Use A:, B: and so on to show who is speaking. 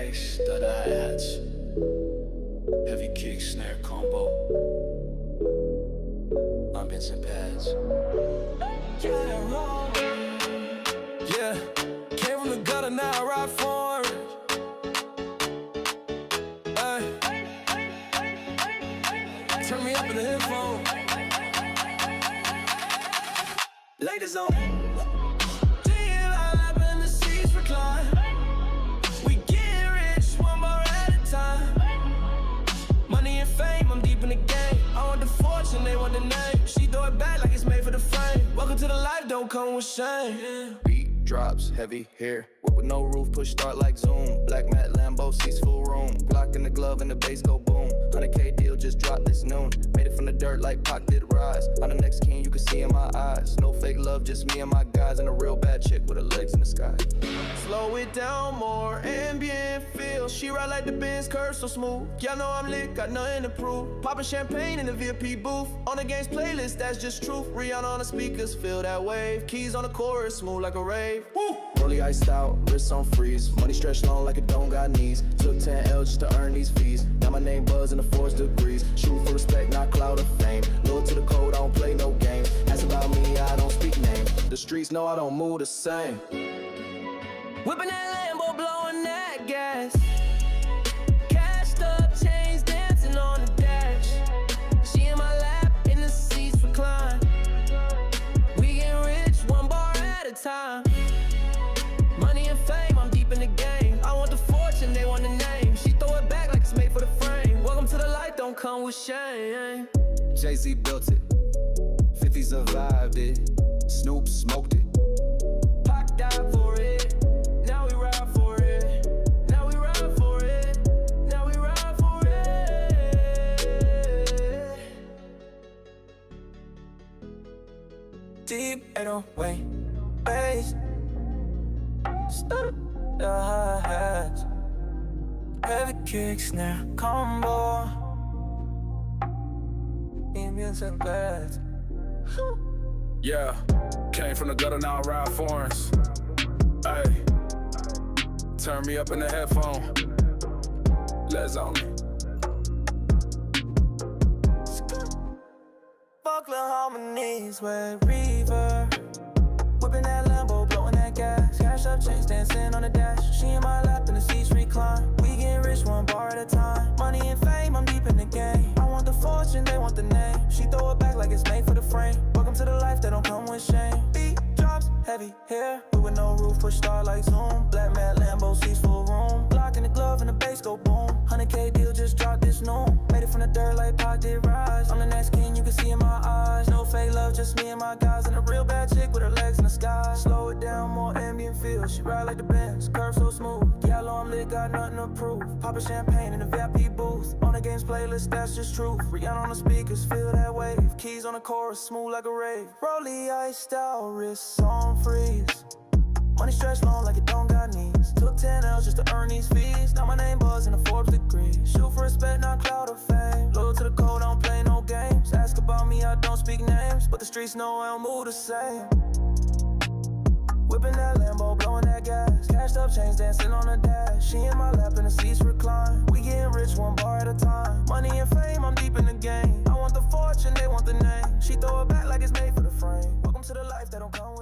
A: bass, stutter hi-hats, heavy kick, snare combo, ambience and pads.
B: Yeah, came from the gutter, now I ride for it. Turn me up in the headphone. Ladies on. And the seats recline. We get rich, one bar at a time. Money and fame, I'm deep in the game. I want the fortune, they want the name. She throw it back like it's made for the frame. Welcome to the life, don't come with shame.
C: Beat drops, heavy hair. Whip with no roof, push start like Zoom. Black matte Lambo, seats full room. Glock in the glove and the bass go boom. 100K deal just dropped this noon. Made it from the dirt like Pac did rise. I'm the next king, you can see in my eyes. No fake love, just me and my guys. And a real bad chick with her legs in the sky.
B: Slow it down more, ambient feel. She ride like the Benz, curve so smooth. Y'all know I'm lit, got nothing to prove. Poppin' champagne in the VIP booth. On the game's playlist, that's just truth. Rihanna on the speakers, feel that wave. Keys on the chorus, smooth like a rave. Woo!
C: Rollie iced out, wrists on freeze. Money stretched long like it don't got knees. Took 10 L's just to earn these fees. Now my name buzz in the 4th degrees. Shoot for respect, not cloud of fame. Loyal to the code, I don't play no games. Ask about me, I don't speak names. The streets know I don't move the same.
B: Whipping that Lambo, blowing that gas. Cashed up, chains dancing on the dash. She in my lap, in the seats recline. We get rich, one bar at a time. Money and fame, I'm deep in the game. I want the fortune, they want the name. She throw it back like it's made for the frame. Welcome to the life, don't come with shame.
C: Jay-Z built it, 50 survived it, Snoop smoked it.
B: Pac died for it, now we ride for it. Now we ride for it, now we ride for it. Deep 808 bass, stutter the hi-hats, heavy kick, snare combo, ambience and pads.
D: Yeah, came from the gutter, now I ride foreigns. Ayy, turn me up in the headphone. Let's on me.
B: Buckler harmonies with reverb. Whipping that Lambo, blowing that gas. Cash up, chains dancing on the dash. She in my lap and the seats recline. We get rich, one bar at a time. Money and fame, I'm deep in the game. I want the fortune, they want the name. She throw it back like it's made for the frame. Welcome to the life that don't come with shame. Beat drops, heavy hair. We with no roof, push start like Zoom. Black matte Lambo, seats full room. Glock in the glove and the bass go boom. 100K deal just dropped this noon. Made it from the dirt like Pac did rise. I'm the next king, you can see in my eyes. No fake love, just me and my guys. And a real bad chick with her legs in the sky. Slow it down, more ambient feel. She ride like the Benz, curve so smooth. Yellow, I'm lit, got nothing to prove. Poppin' champagne in the VIP booth. On the game's playlist, that's just truth. Rihanna on the speakers, feel that wave. Keys on the chorus, smooth like a rave. Rollie iced out, wrists on freeze. Money stretched long like it don't got knees. Took 10 L's just to earn these fees. Now my name buzz in the 4th degree. Shoot for respect, not cloud of fame. Loyal to the code, I don't play no games. Ask about me, I don't speak names. But the streets know I don't move the same. Whipping that Lambo, blowing that gas. Cashed up, chains dancing on the dash. She in my lap and the seats recline. We getting rich, one bar at a time. Money and fame, I'm deep in the game. I want the fortune, they want the name. She throw it back like it's made for the frame. Welcome to the life that don't come with